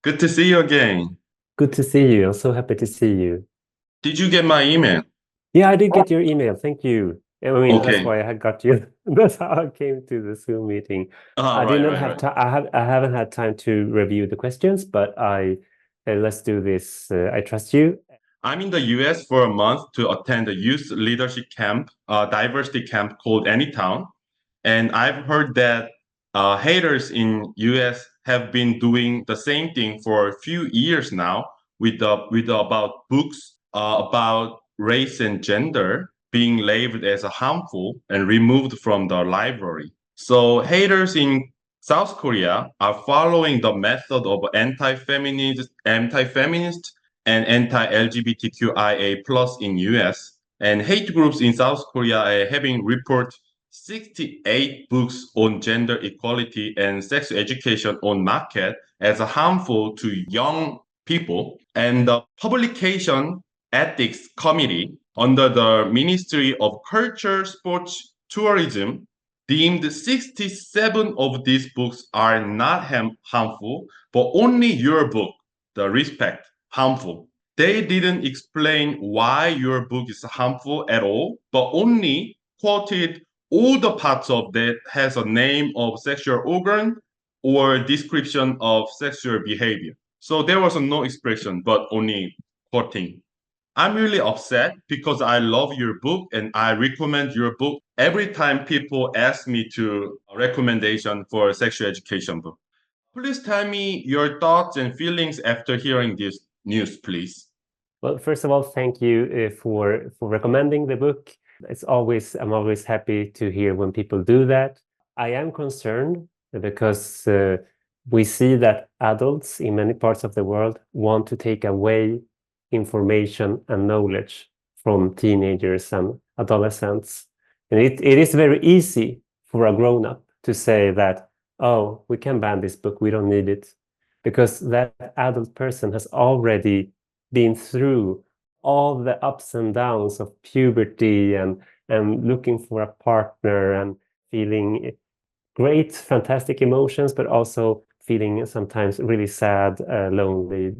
Good to see you again. Good to see you. I'm so happy to see you. Did you get my email? Yeah, I did get your email. Thank you. I mean, Okay. that's why I got you. That's how I came to the Zoom meeting. I did not have time. I haven't had time to review the questions, but let's do this. I trust you. I'm in the US for a month to attend a youth leadership camp, diversity camp called Anytown. And I've heard that haters in US have been doing the same thing for a few years now with about books about race and gender being labeled as harmful and removed from the library. So haters in South Korea are following the method of anti-feminist and anti-LGBTQIA plus in US. And hate groups in South Korea are having report 68 books on gender equality and sex education on market as harmful to young people. And the Publication Ethics Committee under the Ministry of Culture, Sports, Tourism deemed 67 of these books are not harmful, but only your book, The Respect, harmful. They didn't explain why your book is harmful at all, but only quoted all the parts of that has a name of sexual organ or description of sexual behavior. So there was no expression, but only quoting. I'm really upset because I love your book and I recommend your book every time people ask me to recommendation for a sexual education book. Please tell me your thoughts and feelings after hearing this news, please. Well, first of all, thank you for recommending the book. I'm always happy to hear when people do that. I am concerned because we see that adults in many parts of the world want to take away information and knowledge from teenagers and adolescents. And it is very easy for a grown-up to say that, oh, we can ban this book, we don't need it. Because that adult person has already been through all the ups and downs of puberty and looking for a partner and feeling great, fantastic emotions, but also feeling sometimes really sad, lonely,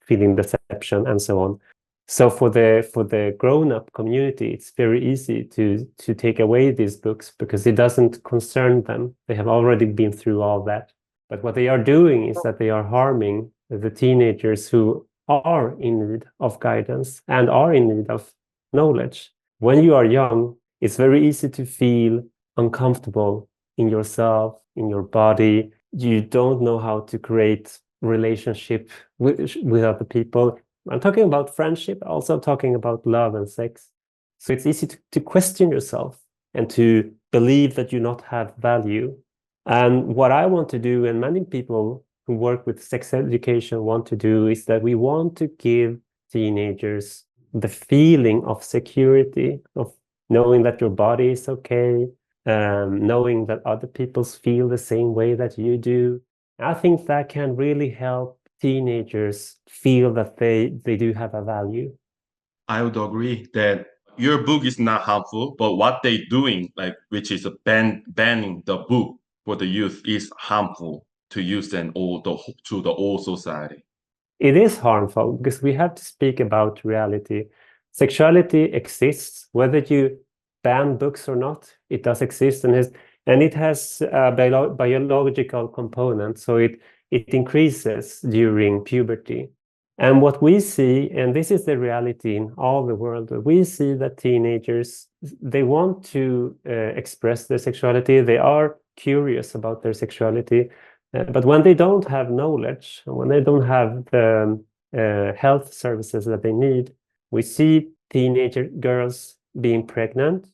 feeling deception, and so on. So for the grown-up community, it's very easy to take away these books because it doesn't concern them. They have already been through all that. But what they are doing is that they are harming the teenagers who are in need of guidance and are in need of knowledge. When you are young, it's very easy to feel uncomfortable in yourself, in your body. You don't know how to create relationship with other people. I'm talking about friendship, also talking about love and sex. So it's easy to question yourself and to believe that you not have value. And what I want to do, and many people who work with sex education want to do, is that we want to give teenagers the feeling of security, of knowing that your body is okay, knowing that other people feel the same way that you do. I think that can really help teenagers feel that they do have a value. I would agree that your book is not harmful, but what they're doing, like which is banning the book for the youth, is harmful to youth and to the whole society. It is harmful because we have to speak about reality. Sexuality exists, whether you ban books or not. It does exist, and it has a biological component, so it increases during puberty. And what we see, and this is the reality in all the world, we see that teenagers, they want to express their sexuality. They are curious about their sexuality, but when they don't have knowledge, when they don't have the health services that they need, we see teenager girls being pregnant,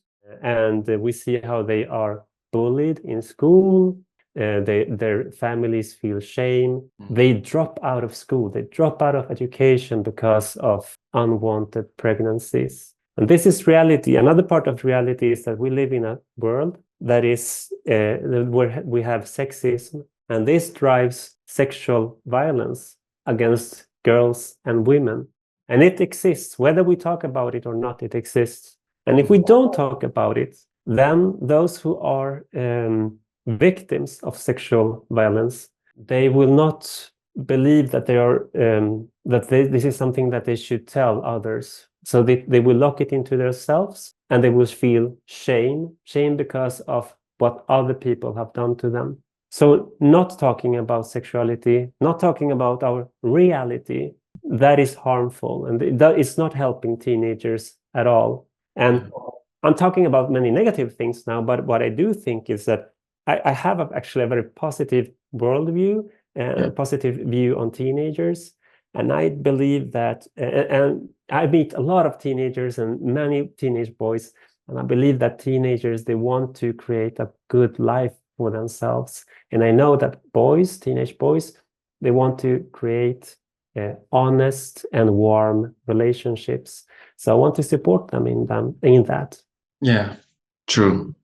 and we see how they are bullied in school. Their families feel shame. They drop out of school. They drop out of education because of unwanted pregnancies. And this is reality. Another part of reality is that we live in a world that is where we have sexism, and this drives sexual violence against girls and women. And it exists, whether we talk about it or not, it exists. And if we don't talk about it, then those who are victims of sexual violence, they will not believe that they are this is something that they should tell others. So they will lock it into themselves, and they will feel shame because of what other people have done to them. So not talking about sexuality, not talking about our reality, that is harmful, and that is not helping teenagers at all. And I'm talking about many negative things now, but what I do think is that I have actually a very positive worldview, a positive view on teenagers. And I believe that, and I meet a lot of teenagers and many teenage boys, and I believe that teenagers, they want to create a good life for themselves. And I know that teenage boys, they want to create honest and warm relationships. So I want to support them in that. Yeah, true.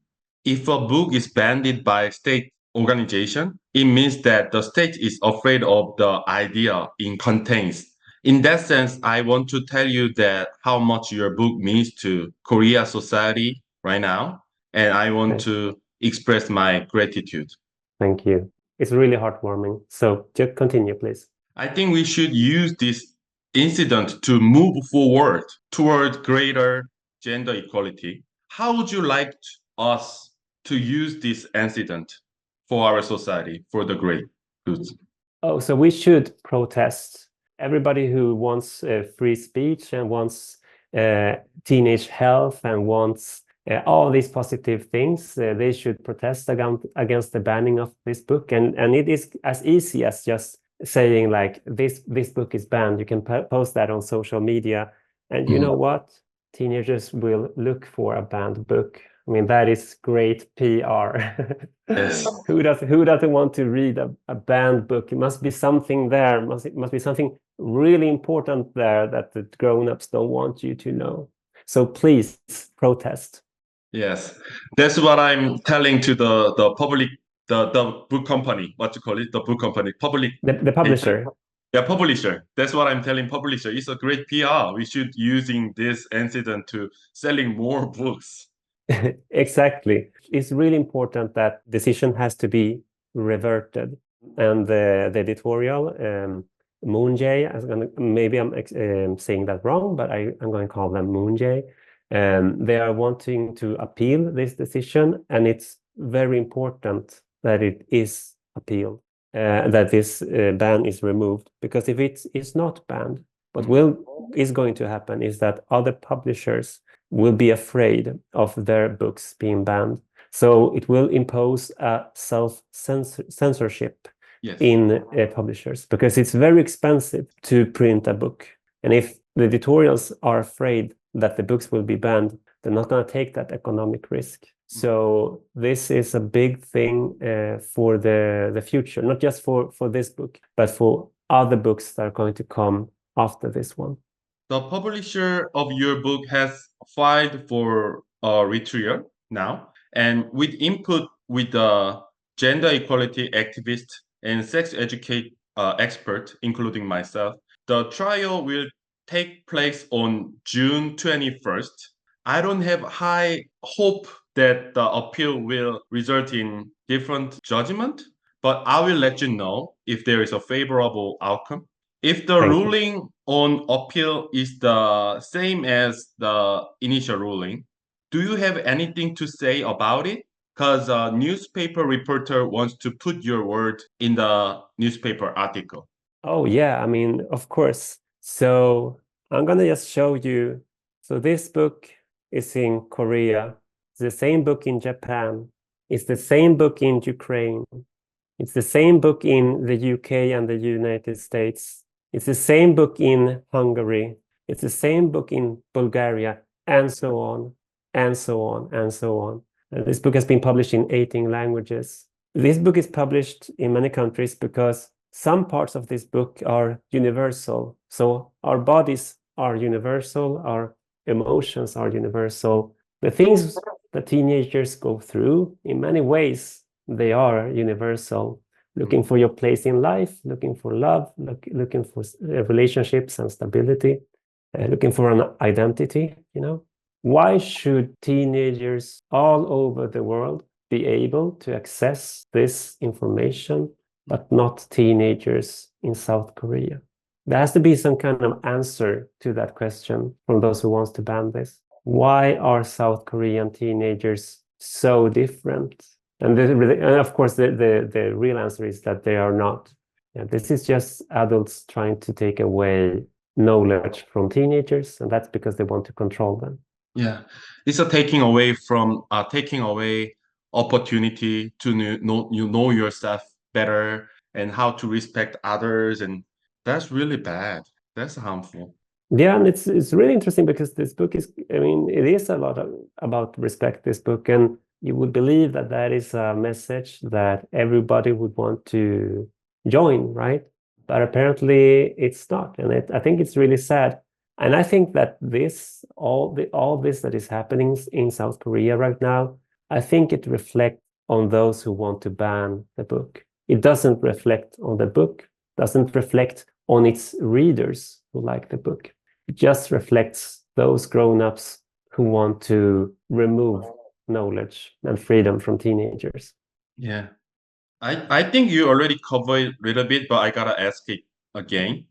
If a book is banned by a state organization, it means that the state is afraid of the idea it contains. In that sense, I want to tell you that how much your book means to Korea society right now, and I want to express my gratitude. Thank you. It's really heartwarming. So just continue, please. I think we should use this incident to move forward toward greater gender equality. How would you like us to use this incident for our society, for the great good? Oh, so we should protest. Everybody who wants free speech and wants teenage health and wants all these positive things, they should protest against the banning of this book. And it is as easy as just saying like, this book is banned. You can post that on social media. And you know what? Teenagers will look for a banned book. I mean, that is great PR. Yes. Who doesn't want to read a banned book? It must be something there. It must be something really important there that the grown-ups don't want you to know. So please protest. Yes, that's what I'm telling to the public, the book company. What you call it? The book company, public. The publisher. Yeah, publisher. That's what I'm telling publisher. It's a great PR. We should using this incident to selling more books. Exactly. It's really important that decision has to be reverted. And the editorial, Moonjay, maybe I'm saying that wrong, but I'm going to call them Moonjay. They are wanting to appeal this decision, and it's very important that it is appealed, that this ban is removed. Because if it is not banned, what is going to happen is that other publishers will be afraid of their books being banned. So it will impose a self-censorship in publishers, because it's very expensive to print a book. And if the editorials are afraid that the books will be banned, they're not going to take that economic risk. So this is a big thing for the future, not just for this book, but for other books that are going to come after this one. The publisher of your book has filed for retrial now, and with input with the gender equality activist and sex educate expert, including myself, the trial will take place on June 21st. I don't have high hope that the appeal will result in different judgment, but I will let you know if there is a favorable outcome. If the ruling on appeal is the same as the initial ruling, do you have anything to say about it? Because a newspaper reporter wants to put your word in the newspaper article. Oh, yeah, I mean, of course. So I'm going to just show you. So this book is in Korea. It's the same book in Japan. It's the same book in Ukraine. It's the same book in the UK and the United States. It's the same book in Hungary. It's the same book in Bulgaria, and so on, and so on, and so on. This book has been published in 18 languages. This book is published in many countries because some parts of this book are universal. So our bodies are universal, our emotions are universal. The things that teenagers go through, in many ways, they are universal. Looking for your place in life, looking for love, looking for relationships and stability, looking for an identity, you know. Why should teenagers all over the world be able to access this information but not teenagers in South Korea? There has to be some kind of answer to that question from those who wants to ban this. Why are South Korean teenagers so different? And of course, the real answer is that they are not. Yeah, this is just adults trying to take away knowledge from teenagers, and that's because they want to control them. Yeah, it's a taking away opportunity to know yourself better and how to respect others, and that's really bad. That's harmful. Yeah, and it's really interesting because this book is, it is a lot about respect, this book, and you would believe that that is a message that everybody would want to join, right? But apparently it's not, and I think it's really sad. And I think that all this that is happening in South Korea right now, I think it reflects on those who want to ban the book. It doesn't reflect on the book, doesn't reflect on its readers who like the book. It just reflects those grown-ups who want to remove knowledge and freedom from teenagers. Yeah. I think you already covered a little bit, but I gotta ask it again.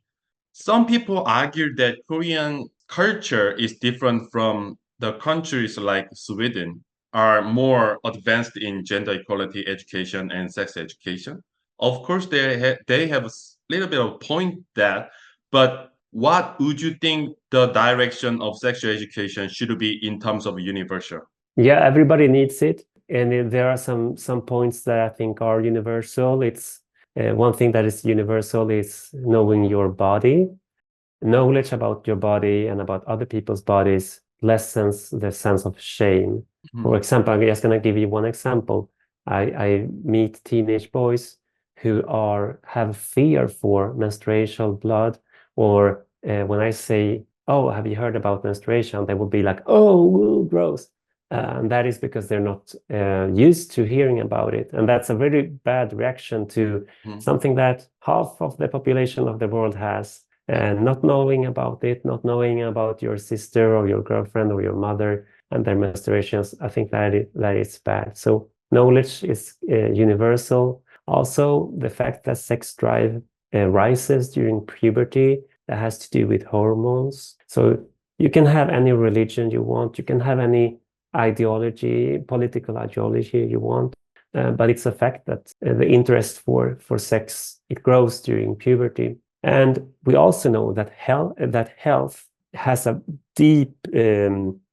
Some people argue that Korean culture is different from the countries like Sweden are more advanced in gender equality education and sex education. Of course, they have a little bit of point that, but what would you think the direction of sexual education should be in terms of universal? Yeah, everybody needs it. And there are some points that I think are universal. It's one thing that is universal is knowing your body. Knowledge about your body and about other people's bodies lessens the sense of shame. For example, I'm just going to give you one example. I meet teenage boys who have fear for menstrual blood, or when I say, "Oh, have you heard about menstruation?" they will be like, "Oh, woo, gross." And that is because they're not used to hearing about it. And that's a very bad reaction to something that half of the population of the world has. And not knowing about it, not knowing about your sister or your girlfriend or your mother and their menstruations, I think that is bad. So knowledge is universal. Also, the fact that sex drive rises during puberty, that has to do with hormones. So you can have any religion you want, you can have any ideology, political ideology you want, but it's a fact that the interest for sex, it grows during puberty. And we also know that health has a deep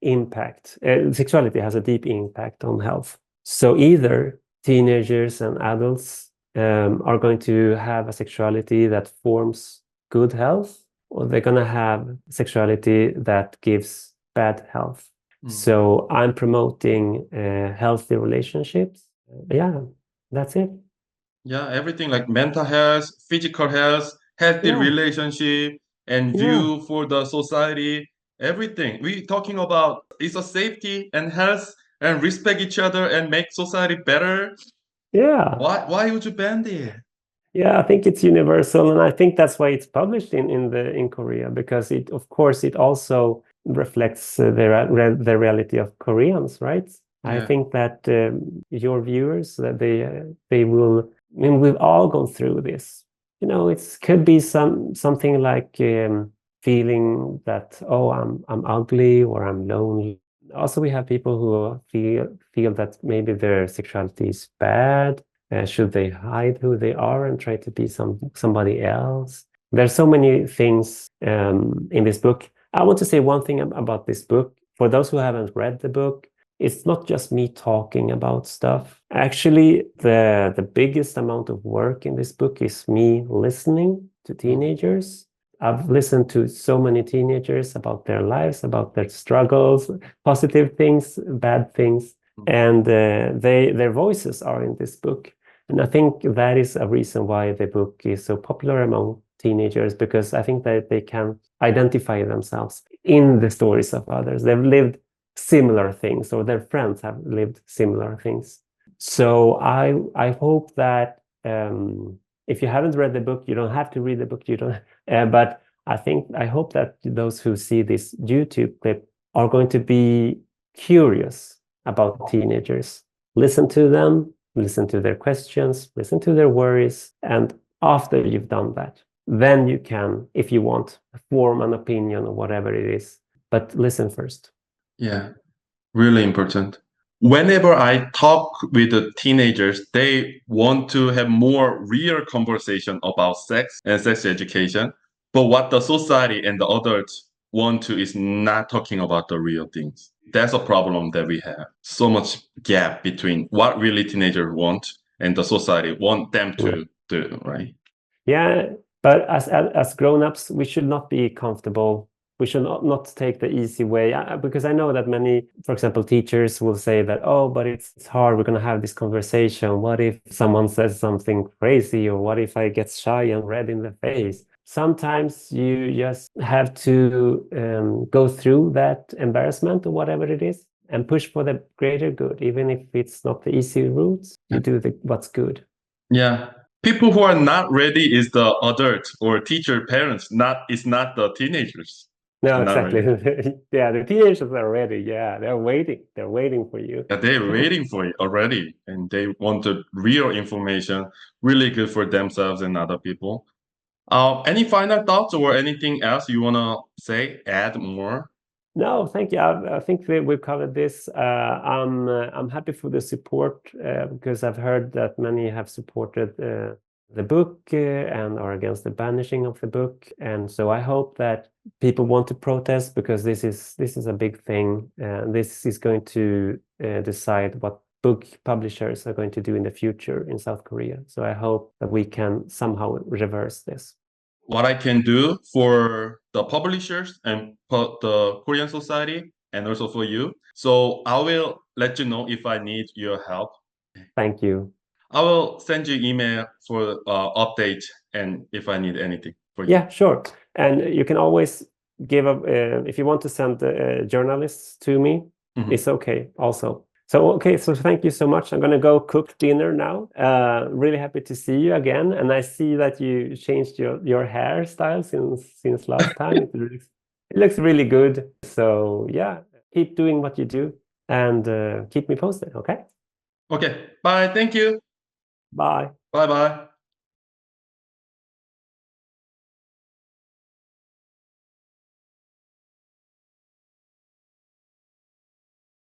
impact. Sexuality has a deep impact on health. So either teenagers and adults are going to have a sexuality that forms good health, or they're going to have sexuality that gives bad health. So I'm promoting healthy relationships. Yeah, that's it. Yeah, everything like mental health, physical health, healthy relationship, and view for the society, everything. We talking about is a safety and health and respect each other and make society better. Yeah. Why would you ban it? Yeah, I think it's universal, and I think that's why it's published in Korea, because it also reflects the reality of Koreans, right? Yeah. I think that your viewers, that they will. I mean, we've all gone through this. It could be something like feeling that, oh, I'm ugly or I'm lonely. Also, we have people who feel that maybe their sexuality is bad. Should they hide who they are and try to be somebody else? There's so many things in this book. I want to say one thing about this book. For those who haven't read the book, it's not just me talking about stuff. Actually, the biggest amount of work in this book is me listening to teenagers. I've listened to so many teenagers about their lives, about their struggles, positive things, bad things, and their voices are in this book. And I think that is a reason why the book is so popular among teenagers, because I think that they can identify themselves in the stories of others. They've lived similar things, or their friends have lived similar things. So I hope that if you haven't read the book, you don't have to read the book. But I hope that those who see this YouTube clip are going to be curious about teenagers. Listen to them, listen to their questions, listen to their worries. And after you've done that, then you can, if you want, form an opinion or whatever it is. But listen first. Yeah, really important. Whenever I talk with the teenagers, they want to have more real conversation about sex and sex education. But what the society and the adults want to is not talking about the real things. That's a problem that we have. So much gap between what really teenagers want and the society want them to do, right? Yeah, but as grown-ups, we should not be comfortable. We should not take the easy way, because I know that many, for example, teachers will say that, oh, but it's hard, we're going to have this conversation. What if someone says something crazy, or what if I get shy and red in the face? Sometimes you just have to go through that embarrassment or whatever it is and push for the greater good, even if it's not the easy routes. You do what's good. Yeah. People who are not ready is the adults or teacher parents, it's not the teenagers. No, exactly. Yeah, the teenagers are ready. Yeah, they're waiting. They're waiting for you. Yeah, they're waiting for it already, and they want the real information, really good for themselves and other people. Any final thoughts or anything else you want to say, add more? No, thank you. I think we've covered this. I'm happy for the support because I've heard that many have supported the book and are against the banishing of the book. And so I hope that people want to protest, because this is a big thing. This is going to decide what book publishers are going to do in the future in South Korea. So I hope that we can somehow reverse this. What I can do for the publishers and the Korean society, and also for you. So I will let you know if I need your help. Thank you. I will send you email for update and if I need anything for you. Yeah, sure. And you can always give up if you want to send journalists to me. It's okay also. So, okay, so thank you so much. I'm going to go cook dinner now. Really happy to see you again. And I see that you changed your hairstyle since last time. It looks really good. So, yeah, keep doing what you do and keep me posted, okay? Okay, bye. Thank you. Bye. Bye-bye.